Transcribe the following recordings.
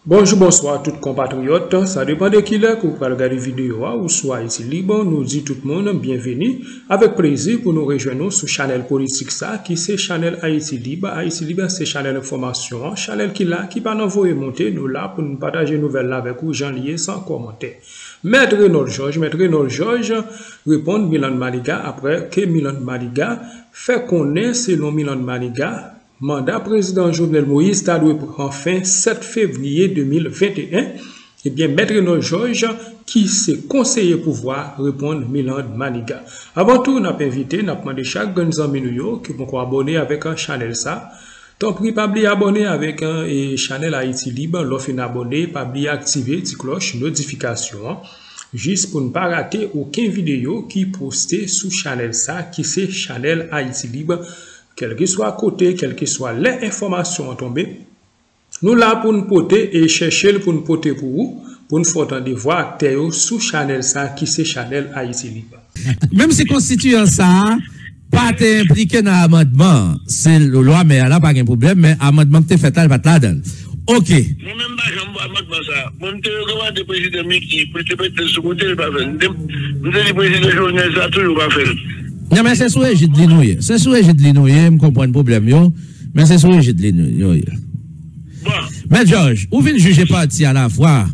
Bonjour, bonsoir tout compatriotes. Ça dépend de qui là que vous pouvez regarder vidéo ou soit ici libre. Nous dit tout le monde bienvenue. Avec plaisir pour nous rejoindre sur Channel Politique ça qui c'est Channel Haïti Libre. Haïti Libre c'est Channel Information. Channel qui là qui va nous envoyer monter nous là pour nous partager nouvelles là avec vous gens liés sans commentaire. Maître Renaud Georges répond Milan Maliga après que Milan Maliga fait connaître selon Milan Maliga mandat président Jovenel Moïse t'a dû prendre fin 7 février 2021. Eh bien, Maître Renaud Georges, qui s'est conseiller pouvoir répondre Milan Maniga. Avant tout, on a invité, on a demandé chaque ami qui vont abonner avec un channel ça. Ton prix, pas oublier abonner avec un channel Haïti Libre, l'offre abonné, pas oublier activer la cloche notification. Juste pour ne pas rater aucune vidéo qui postée sous channel ça, qui c'est channel Haïti Libre. Quel que soit côté, quelles que soient les informations tombées, nous là pour nous porter et chercher pour nous porter pour vous, pour nous faire entendre voir acteurs sous channel ça qui c'est channel Haïti Libre. Même si constituant ça, pas impliqué dans l'amendement, c'est le loi, mais elle n'a pas de problème, mais l'amendement que tu fait, elle va te la donner. Ok. Moi-même, je amendement ça. Moi, je regarde le président Miki, pour te mettre sur le côté, il va faire. Le président Jovenel, ça toujours pas faire. Non, mais c'est sur l'égide de l'inouïe. C'est sur l'égide de l'inouïe, je comprends le problème, yo. Mais c'est sur l'égide de l'inouïe. Bon. Mais Georges, où vient juger parti à la fois?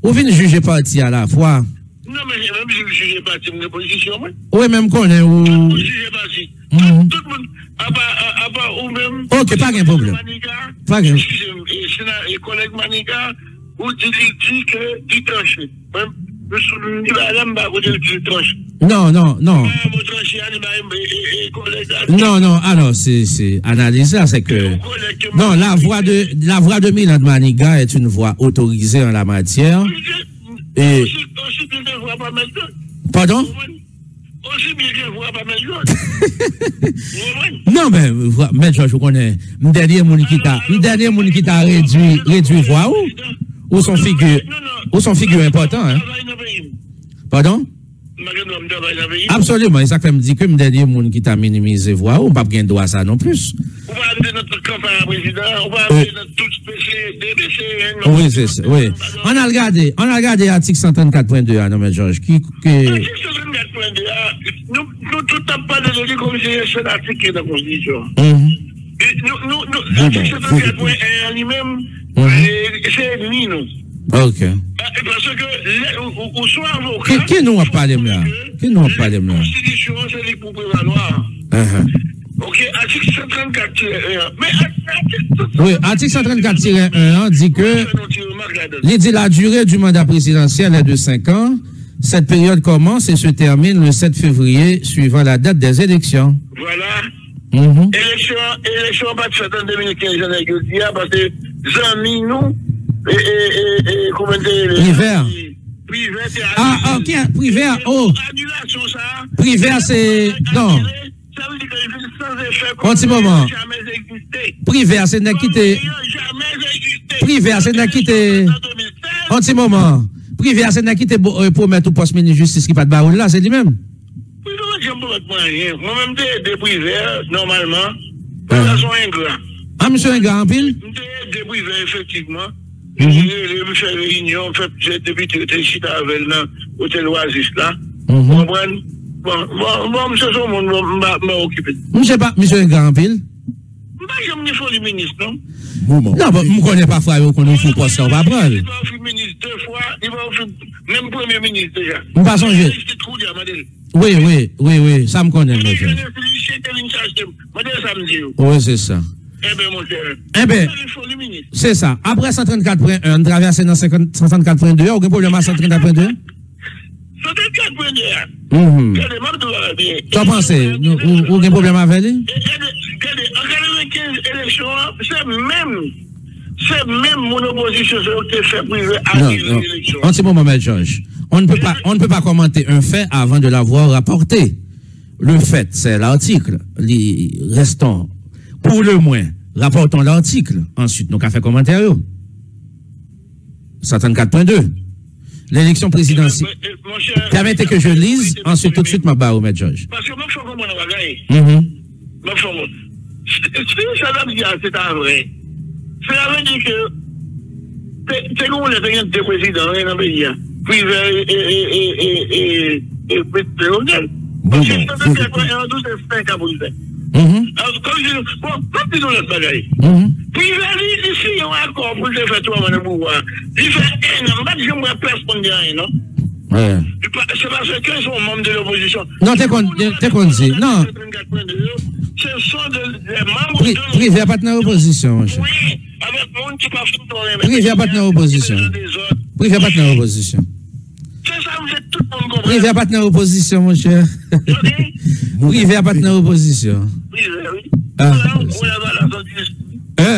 Où vient juger parti à la fois? Non, mais même si je juge parti, mon position, moi. Oui, même qu'on est où? Je juge parti. Tout le monde, à part ou même. Ok, pas de problème. Pas de problème. Et collègue Manika, ou dit que il tranche. Non. Non, alors c'est analyse là, c'est que non, la voix de Milan Maniga est une voix autorisée en la matière. Et pardon? Non, mais je connais. Dernier moun qui t'a réduit voix ou son figure important, hein? Pardon? Absolument, ça fait me dire que le dernier monde qui t'a minimisé voix, on ne peut pas droit à ça non plus. On va aller dans notre campagne président, on va aller dans tout DBC. Oui, c'est ça, oui. On a regardé l'article 134.2, non, mais Georges, qui. L'article 134.2, nous tout n'avons pas de données comme c'est l'article de la Constitution. L'article 134.1 lui-même, c'est ni nous. Ok. Parce que, ou soit avocat. Qui nous a parlé là? La Constitution, c'est les pour prévaloir. Ok, article 134-1. Oui, article 134-1 dit que la durée du mandat présidentiel est de 5 ans. Cette période commence et se termine le 7 février suivant la date des élections. Voilà. Élection pas de fait en 2015, j'en ai dit, parce que Zami, nous, et comment dire. Privé. Ah, ok, privé. Oh. Privé, c'est. Non. Un petit moment. Privé, c'est n'a quitté. Privé, c'est n'a quitté. Un petit moment. Privé, c'est n'a quitté pour mettre au poste ministre de justice qui pas de baroule là, c'est lui-même. Moi-même, des privés, normalement. Sont ingrats. Ah, monsieur Ingrat, en pile? Des privés, effectivement. Je fais réunion, j'ai depuis que tu es avec l'hôtel Oasis là. Bon, monsieur, son monde m'a occupé. Monsieur Ingrat, en pile? Je ne faut le ministre, non? Non, je ne connais pas fois qu'on faut poste, on va prendre. Il va offrir ministre 2 fois, il va offrir même premier ministre déjà. On va changer. Oui, ça me connaît, monsieur. Oui, c'est ça. Eh bien, c'est ça. Après 134.1, on traverse dans 134.2, aucun problème à 134.2? 134.2. Tu as pensé, aucun problème avec lui? En 95 élections, c'est même mon opposition qui a fait privé à l'élection. En ce moment, M. Georges, on ne peut pas commenter un fait avant de l'avoir rapporté. Le fait, c'est l'article. Restons. Pour le moins, rapportons l'article. Ensuite, nous avons fait commentaire. 134.2. l'élection présidentielle. Permettez que je lise, ensuite tout de suite, ma barre au maître Georges. Parce que moi, je suis comme un bagaille. Si ça veut dire c'est un vrai. Ça veut dire que c'est comme les présidents dans le pays. Privé et pétrolier. Parce que c'est un cas pour le faire. Alors, comme je dis, bon, pas de notre bagaille. Privé, ici, on a accord pour le faire tout le pouvoir. Il fait un an, pas de j'aimerais personne rien, non? Ouais. C'est parce qu'ils sont membres de l'opposition. Non, t'es qu'on dit. Non. Ce sont des membres de Privé pas de l'opposition, mon cher. Oui, avec le monde qui pas fait Privé pas de l'opposition. Privé pas de l'opposition. C'est ça, vous êtes tout le monde compris. Privé pas de l'opposition, mon cher. Privé pas de l'opposition. Oui, oui. Ah.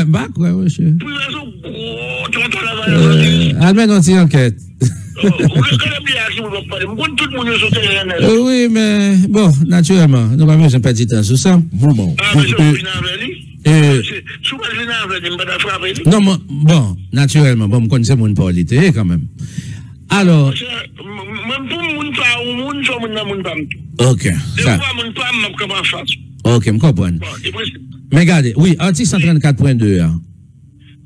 Bah, quoi, mon cher. Privé sont gros, tu entends la valeur. Admets notre enquête. Oui, mais bon, naturellement, nous n'avons pas pas dit temps sur ça. Moment. Non, bon, naturellement, bon, je connais mon politique quand même. Alors. Ok. Ok, je comprends. Mais regardez, oui, article 134.2.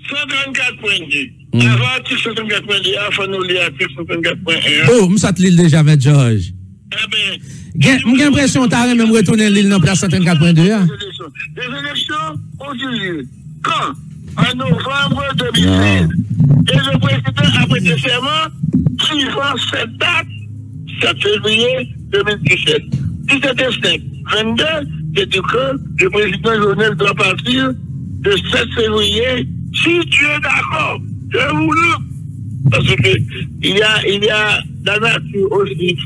134.2. Avant article 134.2, il faut nous lire article 134.1. Oh, je suis déjà avec Georges. J'ai l'impression que tu as même retourné l'île dans place 134.2. Les élections ont eu lieu. Quand? En novembre 2016. Et le président a prêté serment suivant cette date, 7 février 2017. Si c'était 5, 22, c'est que le président Lionel doit partir le 7 février. Si tu es d'accord, je vous le. Parce que il y a la nature aussi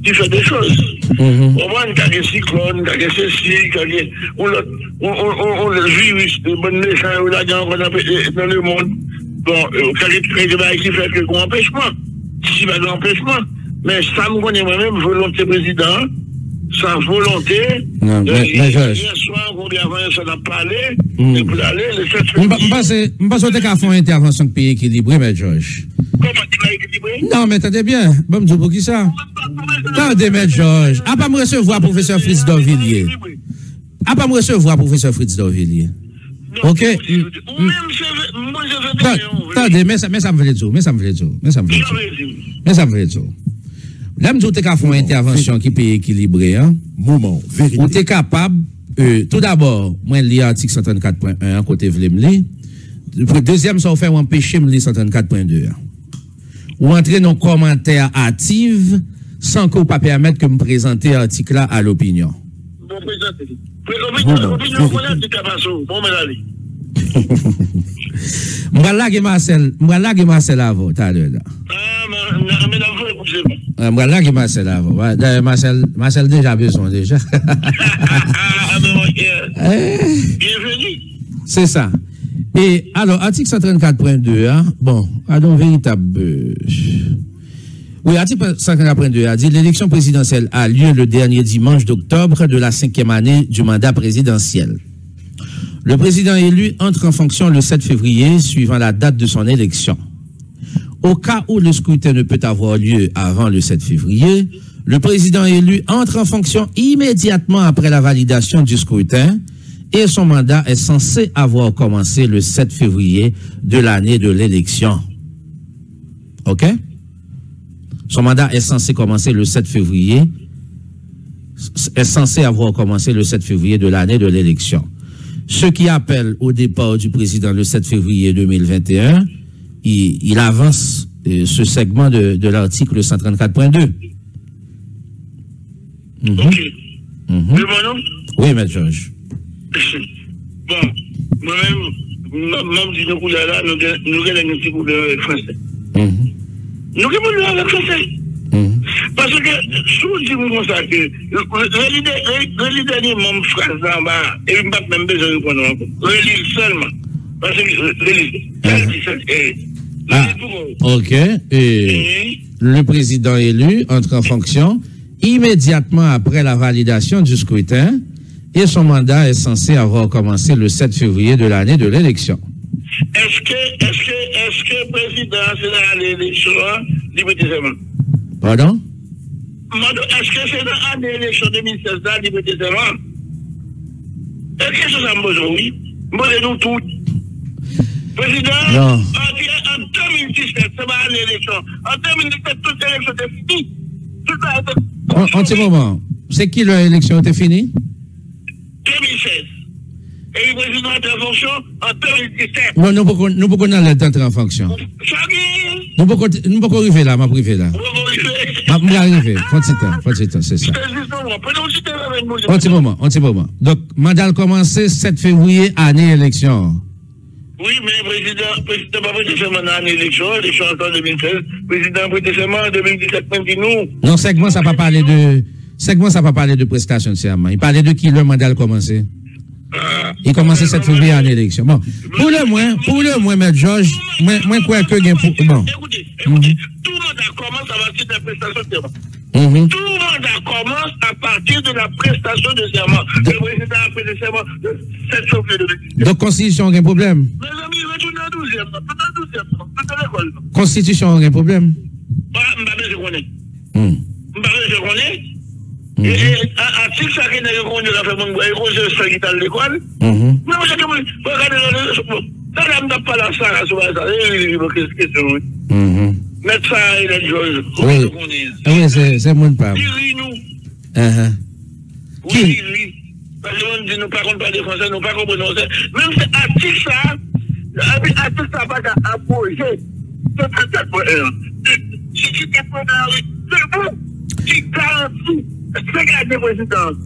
qui fait des choses. On voit qu'il y a des cyclones, qu'il y a ceci, qu'il y a le virus, les bonnes naissances dans le monde. Bon, il y a des choses qui fait que empêchement. Si pas d'empêchement. Mais ça me connaît moi-même, volonté président. Sans volonté, hier soir, on vient avant, ça n'a pas allé, et pour aller, le 7 février. Je pense que tu as fait une intervention de pays équilibré, mais Georges. Comment tu l'as équilibré? Non, mais attendez bien. Bon, je dis pour qui ça? Attendez, mais Georges. À pas me recevoir, professeur Fritz d'Orvilliers. À pas me recevoir, professeur Fritz d'Orvilliers. Ok? Attendez, mais ça me fait tout. Mais ça me fait tout. Là, je suis capable de faire une intervention qui peut équilibrer. Moment, vérité. Ou tu es capable, tout d'abord, moi, je lis l'article 134.1 côté Vlemli. Deuxième, ça va faire empêcher de lire 134.2. Ou entrer dans commentaire actif sans qu'on ne pas permettre que me présenter l'article là à l'opinion. Bon, présentez. L'opinion, c'est Capasso. Bon, mais allez. M'balague Marcel avant, t'as l'heure là. Ah, mais la voix, écoutez-moi. M'balague Marcel avant. Marcel déjà besoin déjà. Bienvenue. C'est ça. Et alors, article 134.2, bon, donc véritable. Oui, article 134.2 a dit l'élection présidentielle a lieu le dernier dimanche d'octobre de la 5e année du mandat présidentiel. Le président élu entre en fonction le 7 février suivant la date de son élection. Au cas où le scrutin ne peut avoir lieu avant le 7 février, le président élu entre en fonction immédiatement après la validation du scrutin et son mandat est censé avoir commencé le 7 février de l'année de l'élection. OK? Son mandat est censé commencer le 7 février, est censé avoir commencé le 7 février de l'année de l'élection. Ce qui appelle au départ du président le 7 février 2021, il avance ce segment de l'article 134.2. Ok. Oui, M. Georges. Bon, moi-même, même si nous là, nous avons un petit coup de français. Nous avons un français. Parce que, si vous dites comme ça, que le dernier membre français en bas, et il n'y a pas même besoin de connaître, relire seulement. Parce que, ok. Et le président élu entre en fonction immédiatement après la validation du scrutin et son mandat est censé avoir commencé le 7 février de l'année de l'élection. Est-ce que le président, c'est l'élection, liberté serment. Pardon? Est-ce que c'est dans l'année élection 2016 là, liberté serment? Est-ce que ça me besoin, oui? Moi, nous tous. Président, non. En 2017, c'est pas l'élection. En 2017, toute l'élection était finie. Tout ça En ce moment, c'est qui l'élection était finie? 2016. Et le président était en fonction en 2017. Non, nous ne pouvons pas entrer en fonction. Nous ne pouvons pas arriver là, ma privé là. Je vais arriver. Faut de temps, c'est ça. Un petit moment. Donc, mandat commencé 7 février, année élection. Oui, mais président pas prêté serment en élection en 2016. Président prêté serment en 2017, nous. Non, segment, ça ne va pas parler de prestation de serment. Il parlait de qui le mandat a commencé. Il commençait 7 février en élection. Bon, pour le moins, M. Georges, moi, quoi que gain pour. Bon. Écoutez, tout le monde commence à partir de la prestation de serment. Tout le monde commence à partir de la prestation de serment. Le président a prêté serment le 7 février 2017. Donc, Constitution, a un problème? Mes amis, retournez en 12e, tout à l'école. Constitution, a un problème? Je connais. Je connais. Et article ça qui n'est reconnu la fait mon bois, je qui est à l'école. Mais moi, je regardez ça n'a pas la salle sur ça. Question. Mettre ça et les choses. Oui, c'est mon pas. Qui? Oui. Parce que nous ne parlons pas de français, nous ne parlons pas de français. Même si article ça va approcher. C'est qui garantit.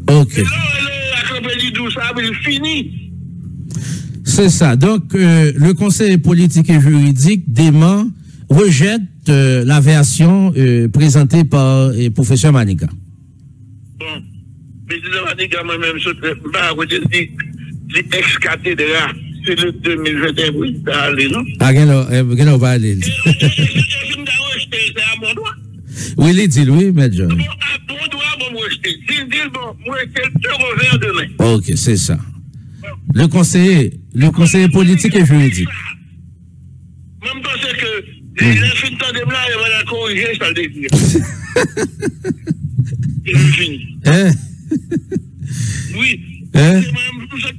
Ok. C'est ça. Donc, le Conseil politique et juridique rejette la version présentée par le professeur Manika. Bon, président Manika, moi-même, je suis ex-cathédrale. C'est le 2021 pour y aller, non? Ah, quel on va aller? C'est à mon droit. Oui, il dit, oui, M. John. Ok, c'est ça. Le conseiller politique et juridique. Même parce que les filles de blanc, il va la corriger, ça le dit. C'est fini. Oui.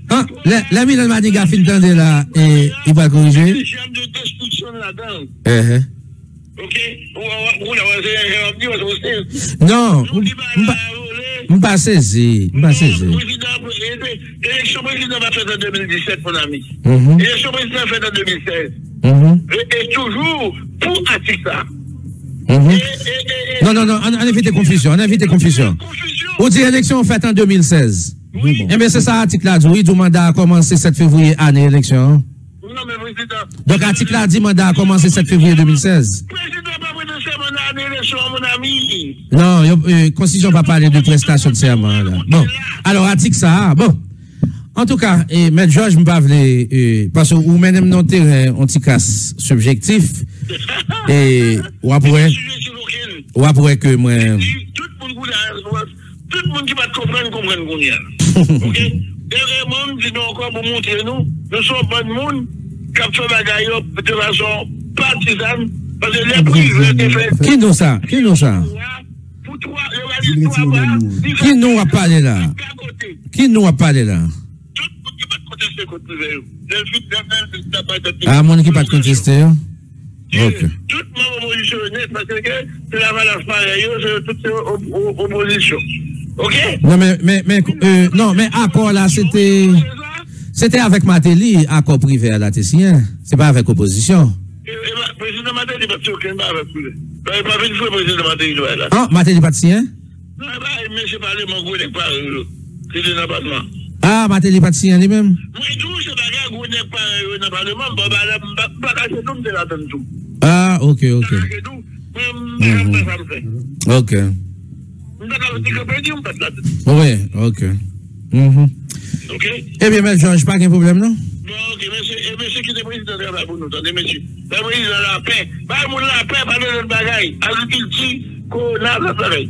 Ah, l'ami de Maniga fin de là, et il va corriger. J'ai de destruction là-dedans. Ok? Non, je ne pas saisi. L'élection président va faire en 2017, mon ami. L'élection président va faire en 2016. Et toujours pour Atissa. Non, on évite confusion. On dit élection faite en 2016. Oui. Eh bien, c'est ça, article là, oui, du mandat a commencé 7 février, année élection. Non, mais président. Donc, article là dit mandat a commencé 7 février 2016. Président pas prêté serment en élection, mon ami. Non, Constitution va parler de prestation de serment. Là. Bon, alors, article ça, bon. En tout cas, M. Georges me parce que vous menez mon terrain anti-casse subjectif, et ou après que moi. Tout le monde qui va comprendre qu'on y a. Ok? Et le monde dit nous encore pour montrer nous sommes pas de monde qui a fait bagaille de façon partisane, parce que les privés étaient faits. Qui nous ça? Pour toi, qui nous a parlé là? Tout le monde qui va contester contre privé. Ah, mon qui va contester? Ok. Tout le monde oppositionné, parce que c'est la valeur pareille, c'est toute opposition. Ok? Non, mais accord là, c'était avec Matéli, accord privé à la Tessien. C'est pas avec opposition. Président Matéli, pas sûr qu'il n'y a pas avec lui. Pas une fois, président Matéli, là. Ah, Matéli pas Tessien? Non, mais je parle de mon gros n'est pas, c'est de l'abattement. Ah, Matéli pas Tessien lui-même? Moi, tout, c'est pas gros n'est pas dans le parlement, pas caché tout, c'est là dans tout. Ah, ok. Ok. Oui, ok. Ok. Eh bien, M. Georges, pas de problème, non? Bon, ok, monsieur qui est président de la pour nous, attendez, monsieur. Le président de la paix, pas la paix, pas de notre bagaille. Agriculture, qu'on a la pareil.